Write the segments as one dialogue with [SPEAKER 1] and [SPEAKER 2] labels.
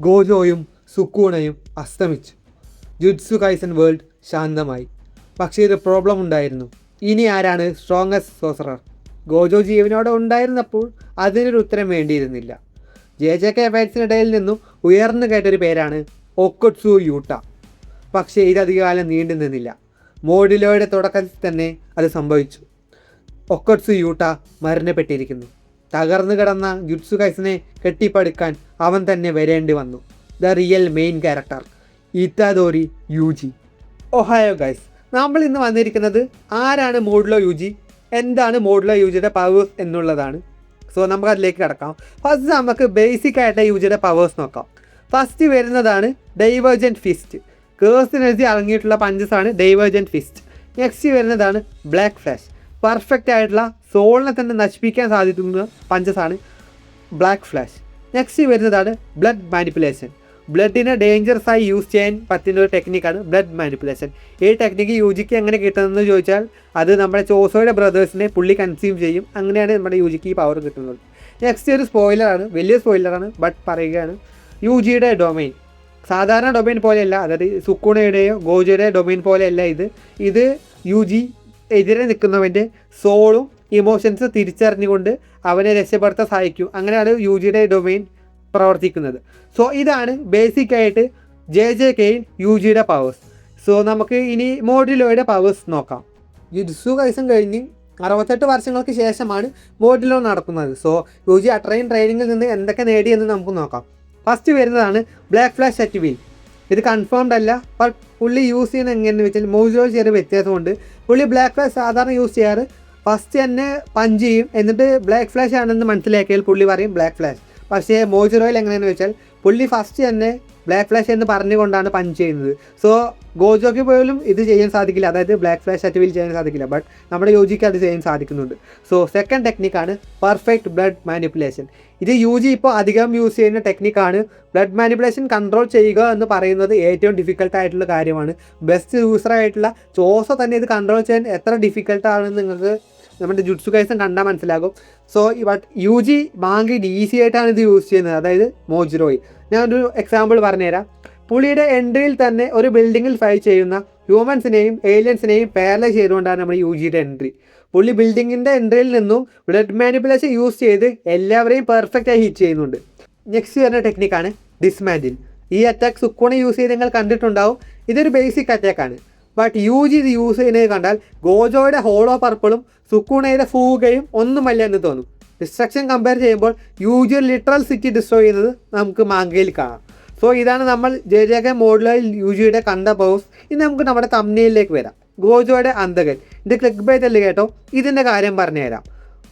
[SPEAKER 1] ഗോജോയും സുക്കൂണയും അസ്തമിച്ചു. ജുഡ്സു kaizen world ശാന്തമായി. പക്ഷേ ഒരു പ്രോബ്ലം ഉണ്ടായിരുന്നു. ഇനി ആരാണ് സ്ട്രോങ്ങസ്റ്റ് സോസറർ? ഗോജോ ജീവനോടെ ഉണ്ടായിരുന്നപ്പോൾ അതിനൊരു ഉത്തരം വേണ്ടിയിരുന്നില്ല. JJK ഫാൻസിനിടയിൽ നിന്നും ഉയർന്നു കേട്ടൊരു പേരാണ് ഒക്കൊട്സു യൂട്ട. പക്ഷേ ഇതധികകാലം നീണ്ടു നിന്നില്ല. മോഡുലോയുടെ തുടക്കത്തിൽ തന്നെ അത് സംഭവിച്ചു. ഒക്കൊട്സു യൂട്ട മരണപ്പെട്ടിരിക്കുന്നു. തകർന്നു കിടന്ന ജുഡ്സു കൈസനെ കെട്ടിപ്പടുക്കാൻ അവൻ തന്നെ വരേണ്ടി വന്നു. The real main character Itadori Yuji. ഒഹായോ ഗൈസ്, നമ്മൾ ഇന്ന് വന്നിരിക്കുന്നത് ആരാണ് മോഡുലോ യൂജി, എന്താണ് മോഡുലോ യൂജിയുടെ പവേഴ്സ് എന്നുള്ളതാണ്. സോ നമുക്ക് അതിലേക്ക് കിടക്കാം. ഫസ്റ്റ് നമുക്ക് ബേസിക് ആയിട്ട് യൂജിയുടെ പവേഴ്സ് നോക്കാം. ഫസ്റ്റ് വരുന്നതാണ് ഡൈവേർജൻറ്റ് ഫിസ്റ്റ്. കേഴ്സ് എനർജി അടങ്ങിയിട്ടുള്ള പഞ്ചസാണ് ഡൈവേർജൻറ്റ് ഫിസ്റ്റ്. നെക്സ്റ്റ് വരുന്നതാണ് ബ്ലാക്ക് ഫ്ലാഷ്. പെർഫെക്റ്റ് ആയിട്ടുള്ള സോളിനെ തന്നെ നശിപ്പിക്കാൻ സാധിക്കുന്ന പഞ്ചസാണ് ബ്ലാക്ക് ഫ്ലാഷ്. നെക്സ്റ്റ് വരുന്നതാണ് ബ്ലഡ് മാനിപ്പുലേഷൻ. ബ്ലഡിനെ ഡേഞ്ചറസ് ആയി യൂസ് ചെയ്യാൻ പറ്റുന്ന ഒരു ടെക്നിക്കാണ് ബ്ലഡ് മാനിപ്പുലേഷൻ. ഈ ടെക്നിക്ക് യൂജിക്ക് എങ്ങനെ കിട്ടുന്നതെന്ന് ചോദിച്ചാൽ അത് നമ്മുടെ ചോസോയുടെ ബ്രദേഴ്സിനെ പുള്ളി കൺസ്യൂം ചെയ്യും. അങ്ങനെയാണ് നമ്മുടെ യൂജിക്ക് ഈ പവർ കിട്ടുന്നത്. നെക്സ്റ്റ് ഒരു സ്പോയിലറാണ്, വലിയ സ്പോയിലറാണ്, ബട്ട് പറയുകയാണ്. യൂജിയുടെ ഡൊമൈൻ സാധാരണ ഡൊമൈൻ പോലെയല്ല, അതായത് സുക്കുണയുടെയോ ഗോജോയുടെയോ ഡൊമൈൻ പോലെയല്ല ഇത് യൂജി എതിരെ നിൽക്കുന്നവൻ്റെ സോളും ഇമോഷൻസ് തിരിച്ചറിഞ്ഞുകൊണ്ട് അവനെ രക്ഷപ്പെടുത്താൻ സഹായിക്കും. അങ്ങനെയാണ് യൂജിയുടെ ഡൊമൈൻ പ്രവർത്തിക്കുന്നത്. സോ ഇതാണ് ബേസിക്കായിട്ട് JJKയിൽ യൂജിയുടെ പവേഴ്സ്. സോ നമുക്ക് ഇനി മോഡുലോയുടെ പവേഴ്സ് നോക്കാം. ജുഡ്സു കൈസൻ കഴിഞ്ഞ് 68 വർഷങ്ങൾക്ക് ശേഷമാണ് മോഡുലോ നടക്കുന്നത്. സോ യൂജി അത്രയും ട്രെയിനിങ്ങിൽ നിന്ന് എന്തൊക്കെ നേടിയെന്ന് നമുക്ക് നോക്കാം. ഫസ്റ്റ് വരുന്നതാണ് ബ്ലാക്ക് ഫ്ലാഷ് അറ്റ് വിൽ. ഇത് കൺഫേംഡ് അല്ല, ബട്ട് പുള്ളി യൂസ് ചെയ്യുന്നത് എങ്ങനെയെന്ന് വെച്ചാൽ മോഡുലോ ചെറിയ വ്യത്യാസമുണ്ട്. പുള്ളി ബ്ലാക്ക് ഫ്ലാഷ് സാധാരണ യൂസ് ചെയ്യാറ് ഫസ്റ്റ് തന്നെ പഞ്ച് ചെയ്യും, എന്നിട്ട് ബ്ലാക്ക് ഫ്ലാഷ് ആണെന്ന് മനസ്സിലാക്കിയാൽ പുള്ളി പറയും ബ്ലാക്ക് ഫ്ലാഷ്. പക്ഷേ മോജുറോയിൽ എങ്ങനെയെന്ന് വെച്ചാൽ പുള്ളി ഫസ്റ്റ് തന്നെ ബ്ലാക്ക് ഫ്ലാഷ് എന്ന് പറഞ്ഞുകൊണ്ടാണ് പഞ്ച് ചെയ്യുന്നത്. സോ ഗോജോയ്ക്ക് പോലും ഇത് ചെയ്യാൻ സാധിക്കില്ല, അതായത് ബ്ലാക്ക് ഫ്ലാഷ് അറ്റ് വിൽ ചെയ്യാൻ സാധിക്കില്ല, ബട്ട് നമ്മുടെ യൂജിക്ക് അത് ചെയ്യാൻ സാധിക്കുന്നുണ്ട്. സോ സെക്കൻഡ് ടെക്നിക്കാണ് പെർഫെക്റ്റ് ബ്ലഡ് മാനിപ്പുലേഷൻ. ഇത് യൂജി ഇപ്പോൾ അധികം യൂസ് ചെയ്യുന്ന ടെക്നിക്കാണ്. ബ്ലഡ് മാനിപ്പുലേഷൻ കൺട്രോൾ ചെയ്യുക എന്ന് പറയുന്നത് ഏറ്റവും ഡിഫിക്കൽട്ടായിട്ടുള്ള കാര്യമാണ്. ബെസ്റ്റ് യൂസറായിട്ടുള്ള ചോസോ തന്നെ ഇത് കൺട്രോൾ ചെയ്യാൻ എത്ര ഡിഫിക്കൽട്ടാണെന്ന് നിങ്ങൾക്ക് നമ്മുടെ ജുഡ്സു കൈസൻ കണ്ടാൽ മനസ്സിലാകും. സോ ബട്ട് യൂജി ഭയങ്കര ഈസി ആയിട്ടാണ് ഇത് യൂസ് ചെയ്യുന്നത്, അതായത് മോജുറോയിൽ. ഞാനൊരു എക്സാമ്പിൾ പറഞ്ഞുതരാം. പുള്ളിയുടെ എൻട്രിയിൽ തന്നെ ഒരു ബിൽഡിങ്ങിൽ ഫൈറ്റ് ചെയ്യുന്ന ഹ്യൂമൻസിനെയും ഏലിയൻസിനെയും പാരലൈസ് ചെയ്തുകൊണ്ടാണ് നമ്മുടെ യൂജിയുടെ എൻട്രി. പുള്ളി ബിൽഡിങ്ങിൻ്റെ എൻട്രിയിൽ നിന്നും ബ്ലഡ് മാനിപ്പുലേഷൻ യൂസ് ചെയ്ത് എല്ലാവരെയും പെർഫെക്റ്റായി ഹിറ്റ് ചെയ്യുന്നുണ്ട്. നെക്സ്റ്റ് വരുന്ന ടെക്നിക്കാണ് ഡിസ്മാൻഡിൽ. ഈ അറ്റാക്ക് സുക്കോണെ യൂസ് ചെയ്ത് നിങ്ങൾ കണ്ടിട്ടുണ്ടാവും. ഇതൊരു ബേസിക് അറ്റാക്കാണ്, ബട്ട് യൂജി ഇത് യൂസ് ചെയ്യുന്നത് കണ്ടാൽ ഗോജോയുടെ ഹോളോ പർപ്പിളും സുക്കൂണയുടെ ഫൂഗയും ഒന്നുമല്ല എന്ന് തോന്നും. ഡിസ്ട്രക്ഷൻ കമ്പയർ ചെയ്യുമ്പോൾ യൂജി ലിറ്ററൽ സിറ്റി ഡിസ്ട്രോയ് ചെയ്യുന്നത് നമുക്ക് മാങ്കയിൽ കാണാം. സോ ഇതാണ് നമ്മൾ JJK മോഡുലോയിൽ യൂജിയുടെ കണ്ട പവേഴ്സ്. ഇനി നമുക്ക് നമ്മുടെ തംബ്നെയിലിലേക്ക് വരാം. ഗോജോയുടെ അന്തകൻ. ഇത് ക്ലിക്ക് ബൈ തല്ല് കേട്ടോ. ഇതിൻ്റെ കാര്യം പറഞ്ഞുതരാം.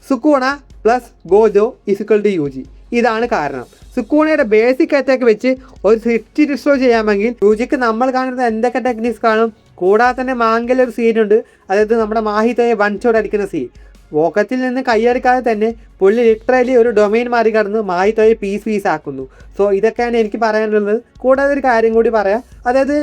[SPEAKER 1] Sukuna plus Gojo is equal to Yuji. ഇതാണ് കാരണം. സുക്കൂണയുടെ ബേസിക് അറ്റാക്ക് വെച്ച് ഒരു സിറ്റി ഡിസ്ട്രോയ് ചെയ്യാമെങ്കിൽ യൂജിക്ക് നമ്മൾ കാണുന്ന എന്തൊക്കെ ടെക്നിക്സ് കാണും. കൂടാതെ തന്നെ മാങ്കയിൽ ഒരു സീനുണ്ട്, അതായത് നമ്മുടെ മാഹിതയെ വൺ ഷോട്ട് അടിക്കുന്ന സീൻ. വോക്കത്തിൽ നിന്ന് കൈയടിക്കാതെ തന്നെ പുള്ളി ലിറ്ററലി ഒരു ഡൊമൈൻ മറികടന്ന് മാഹിതയെ പീസ് ആക്കുന്നു. സോ ഇതൊക്കെയാണ് എനിക്ക് പറയാനുള്ളത്. കൂടാതെ ഒരു കാര്യം കൂടി പറയാം, അതായത്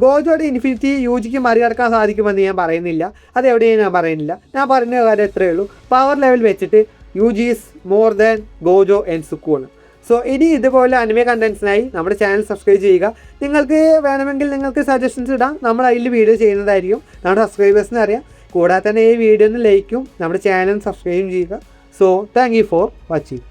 [SPEAKER 1] ഗോജോയുടെ ഇൻഫിനിറ്റി യൂജിക്ക് മറികടക്കാൻ സാധിക്കുമെന്ന് ഞാൻ പറയുന്നില്ല, അതെവിടെയും ഞാൻ പറയുന്നില്ല. ഞാൻ പറയുന്ന കാര്യം എത്രയേ ഉള്ളൂ, പവർ ലെവൽ വെച്ചിട്ട് Yuji is more than Gojo and Sukuna. So ഇനി ഇതുപോലെ അനിമെ കണ്ടൻസിനായി നമ്മുടെ ചാനൽ സബ്സ്ക്രൈബ് ചെയ്യുക. നിങ്ങൾക്ക് വേണമെങ്കിൽ നിങ്ങൾക്ക് സജഷൻസ് ഇടാം, നമ്മൾ അതിൽ വീഡിയോ ചെയ്യുന്നതായിരിക്കും. നമ്മുടെ സബ്സ്ക്രൈബേഴ്സിന് അറിയാം. കൂടാതെ തന്നെ ഈ വീഡിയോന്ന് ലൈക്കും നമ്മുടെ ചാനൽ സബ്സ്ക്രൈബും ചെയ്യുക. So thank you for watching.